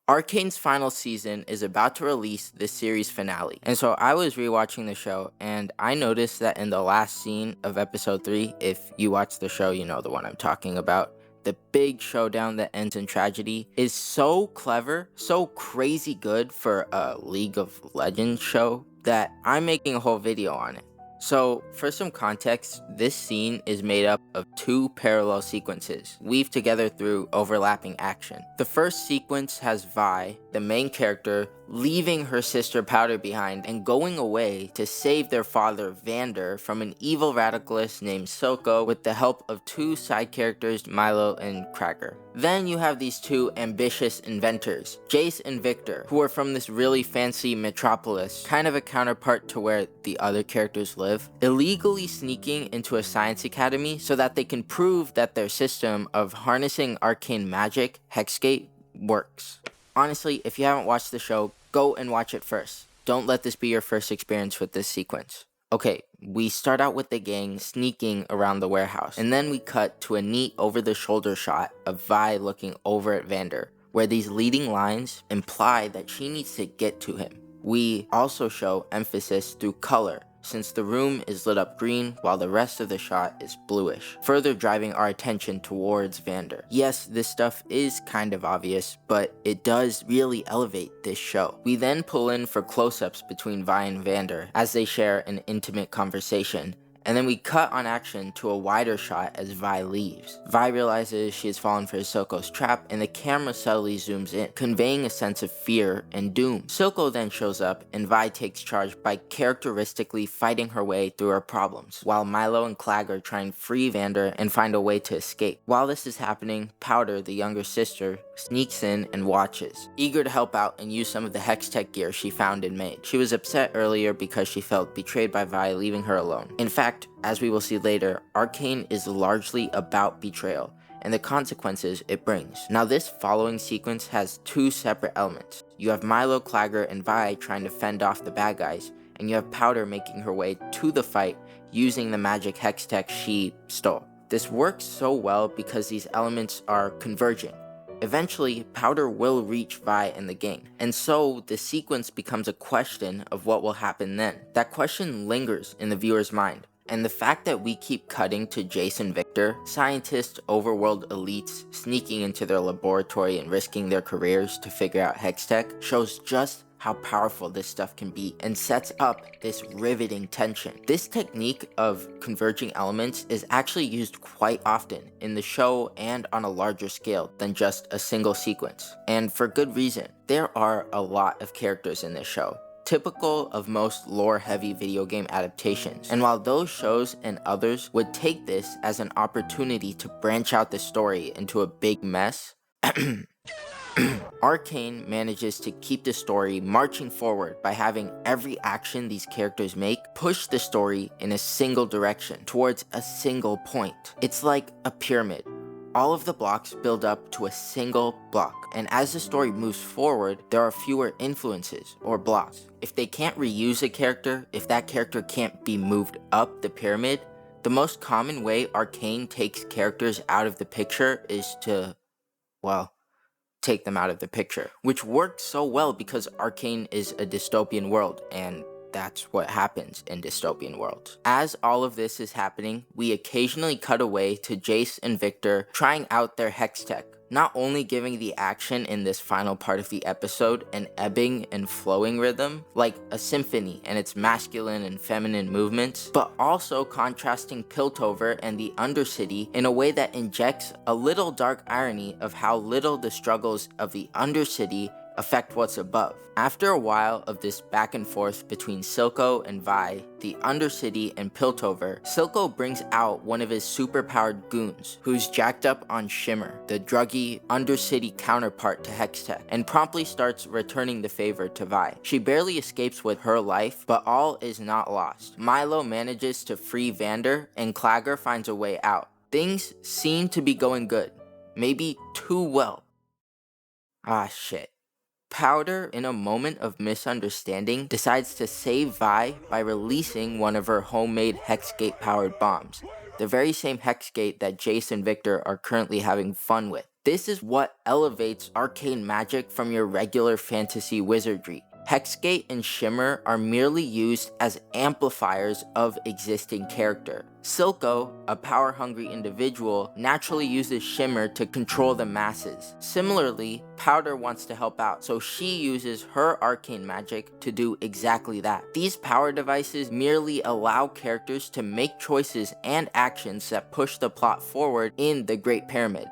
Arcane's final season is about to release the series finale, and so I was rewatching the show, and I noticed that in the last scene of episode 3, if you watch the show, you know the one I'm talking about, the big showdown that ends in tragedy is so clever, so crazy good for a League of Legends show that I'm making a whole video on it. So, for some context, this scene is made up of 2 parallel sequences, weaved together through overlapping action. The first sequence has Vi, the main character, leaving her sister Powder behind and going away to save their father Vander from an evil radicalist named Silco with the help of 2 side characters, Milo and Cracker. Then you have these 2 ambitious inventors, Jace and Victor, who are from this really fancy metropolis, kind of a counterpart to where the other characters live, illegally sneaking into a science academy so that they can prove that their system of harnessing arcane magic, Hexgate, works. Honestly, if you haven't watched the show, go and watch it first. Don't let this be your first experience with this sequence. Okay, we start out with the gang sneaking around the warehouse, and then we cut to a neat over-the-shoulder shot of Vi looking over at Vander, where these leading lines imply that she needs to get to him. We also show emphasis through color, since the room is lit up green while the rest of the shot is bluish, further driving our attention towards Vander. Yes, this stuff is kind of obvious, but it does really elevate this show. We then pull in for close-ups between Vi and Vander as they share an intimate conversation, and then we cut on action to a wider shot as Vi leaves. Vi realizes she has fallen for Silco's trap, and the camera subtly zooms in, conveying a sense of fear and doom. Silco then shows up, and Vi takes charge by characteristically fighting her way through her problems, while Milo and Clagger try and free Vander and find a way to escape. While this is happening, Powder, the younger sister, sneaks in and watches, eager to help out and use some of the Hextech gear she found and made. She was upset earlier because she felt betrayed by Vi leaving her alone. In fact, as we will see later, Arcane is largely about betrayal and the consequences it brings. Now this following sequence has 2 separate elements. You have Milo, Clagger, and Vi trying to fend off the bad guys, and you have Powder making her way to the fight using the magic Hextech she stole. This works so well because these elements are converging. Eventually, Powder will reach Vi and the gang, and so the sequence becomes a question of what will happen then. That question lingers in the viewer's mind, and the fact that we keep cutting to Jace and Victor, scientists, overworld elites, sneaking into their laboratory and risking their careers to figure out Hextech, shows just how powerful this stuff can be and sets up this riveting tension. This technique of converging elements is actually used quite often in the show and on a larger scale than just a single sequence, and for good reason. There are a lot of characters in this show, typical of most lore-heavy video game adaptations, and while those shows and others would take this as an opportunity to branch out the story into a big mess, Arcane manages to keep the story marching forward by having every action these characters make push the story in a single direction, towards a single point. It's like a pyramid. All of the blocks build up to a single block, and as the story moves forward, there are fewer influences or blocks. If they can't reuse a character, if that character can't be moved up the pyramid, the most common way Arcane takes characters out of the picture is to, well, take them out of the picture, which works so well because Arcane is a dystopian world, and that's what happens in dystopian worlds. As all of this is happening, we occasionally cut away to Jace and Victor trying out their Hextech, not only giving the action in this final part of the episode an ebbing and flowing rhythm, like a symphony and its masculine and feminine movements, but also contrasting Piltover and the Undercity in a way that injects a little dark irony of how little the struggles of the Undercity affect what's above. After a while of this back and forth between Silco and Vi, the Undercity and Piltover, Silco brings out one of his superpowered goons, who's jacked up on Shimmer, the druggy Undercity counterpart to Hextech, and promptly starts returning the favor to Vi. She barely escapes with her life, but all is not lost. Milo manages to free Vander, and Clagger finds a way out. Things seem to be going good. Maybe too well. Ah, shit. Powder, in a moment of misunderstanding, decides to save Vi by releasing one of her homemade Hexgate-powered bombs, the very same Hexgate that Jace and Victor are currently having fun with. This is what elevates arcane magic from your regular fantasy wizardry. Hexgate and Shimmer are merely used as amplifiers of existing character. Silco, a power-hungry individual, naturally uses Shimmer to control the masses. Similarly, Powder wants to help out, so she uses her arcane magic to do exactly that. These power devices merely allow characters to make choices and actions that push the plot forward in the Great Pyramid.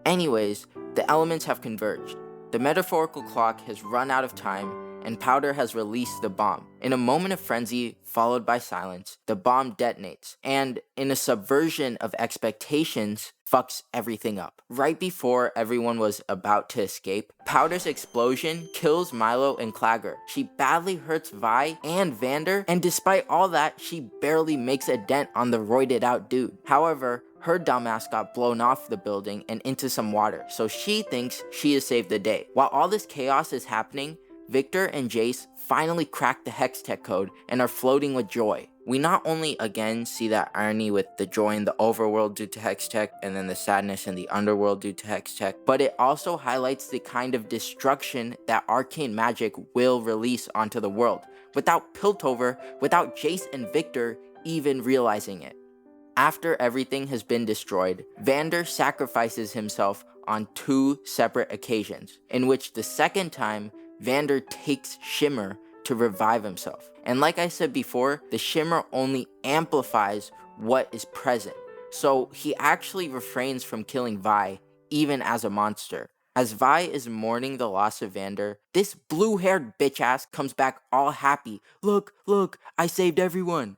Anyways, the elements have converged. The metaphorical clock has run out of time, and Powder has released the bomb. In a moment of frenzy, followed by silence, the bomb detonates, and in a subversion of expectations, fucks everything up. Right before everyone was about to escape, Powder's explosion kills Milo and Clagger. She badly hurts Vi and Vander, and despite all that, she barely makes a dent on the roided out dude. However, her dumbass got blown off the building and into some water, so she thinks she has saved the day. While all this chaos is happening, Victor and Jace finally crack the Hextech code and are floating with joy. We not only again see that irony with the joy in the overworld due to Hextech and then the sadness in the underworld due to Hextech, but it also highlights the kind of destruction that arcane magic will release onto the world, without Piltover, without Jace and Victor even realizing it. After everything has been destroyed, Vander sacrifices himself on 2 separate occasions, in which the second time, Vander takes Shimmer to revive himself. And like I said before, the Shimmer only amplifies what is present, so he actually refrains from killing Vi, even as a monster. As Vi is mourning the loss of Vander, this blue-haired bitch-ass comes back all happy. Look, I saved everyone.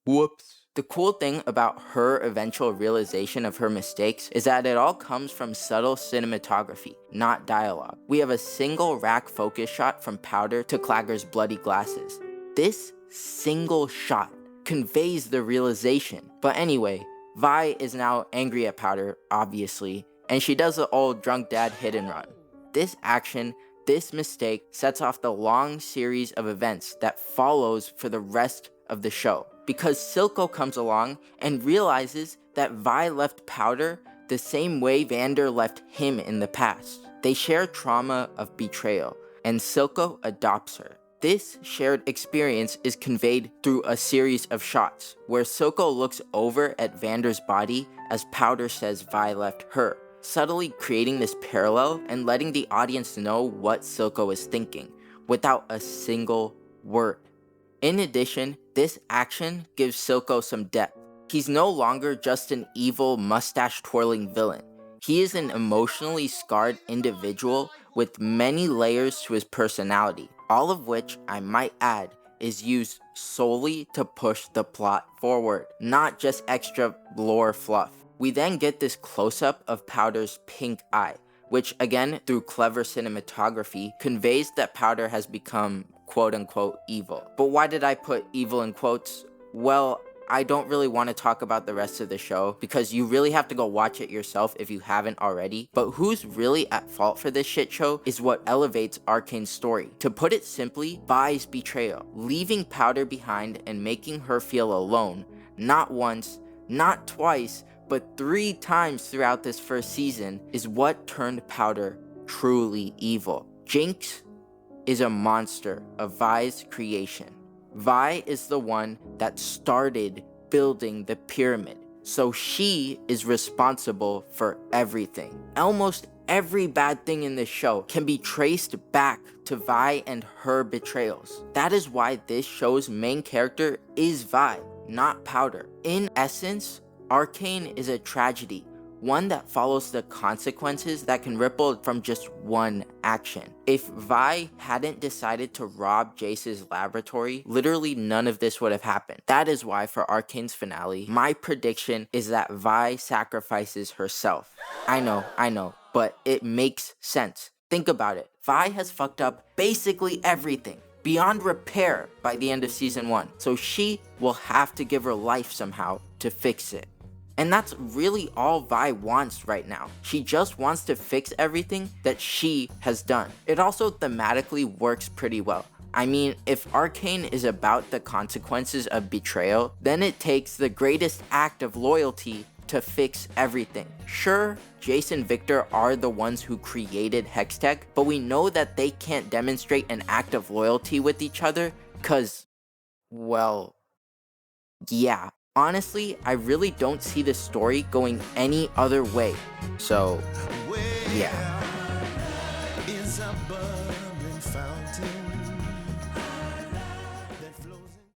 Whoops. The cool thing about her eventual realization of her mistakes is that it all comes from subtle cinematography, not dialogue. We have a single rack focus shot from Powder to Clagger's bloody glasses. This single shot conveys the realization. But anyway, Vi is now angry at Powder, obviously, and she does the old drunk dad hit and run. This action, this mistake, sets off the long series of events that follows for the rest of the show. Because Silco comes along and realizes that Vi left Powder the same way Vander left him in the past. They share trauma of betrayal, and Silco adopts her. This shared experience is conveyed through a series of shots, where Silco looks over at Vander's body as Powder says Vi left her, subtly creating this parallel and letting the audience know what Silco is thinking, without a single word. In addition, this action gives Silco some depth. He's no longer just an evil, mustache-twirling villain. He is an emotionally scarred individual with many layers to his personality, all of which, I might add, is used solely to push the plot forward, not just extra lore fluff. We then get this close-up of Powder's pink eye, which again, through clever cinematography, conveys that Powder has become quote-unquote evil. But why did I put evil in quotes? Well, I don't really want to talk about the rest of the show because you really have to go watch it yourself if you haven't already. But who's really at fault for this shit show is what elevates Arcane's story. To put it simply, Vi's betrayal, leaving Powder behind and making her feel alone, not once, not twice, but 3 times throughout this first season, is what turned Powder truly evil. Jinx is a monster of Vi's creation. Vi is the one that started building the pyramid, so she is responsible for everything. Almost every bad thing in this show can be traced back to Vi and her betrayals. That is why this show's main character is Vi, not Powder. In essence, Arcane is a tragedy, one that follows the consequences that can ripple from just one action. If Vi hadn't decided to rob Jace's laboratory, literally none of this would have happened. That is why for Arcane's finale, my prediction is that Vi sacrifices herself. I know, but it makes sense. Think about it. Vi has fucked up basically everything, beyond repair by the end of season 1, so she will have to give her life somehow to fix it. And that's really all Vi wants right now. She just wants to fix everything that she has done. It also thematically works pretty well. I mean, if Arcane is about the consequences of betrayal, then it takes the greatest act of loyalty to fix everything. Sure, Jace and Victor are the ones who created Hextech, but we know that they can't demonstrate an act of loyalty with each other, cause, well, yeah. Honestly, I really don't see the story going any other way. So, yeah. Is a bubbling fountain.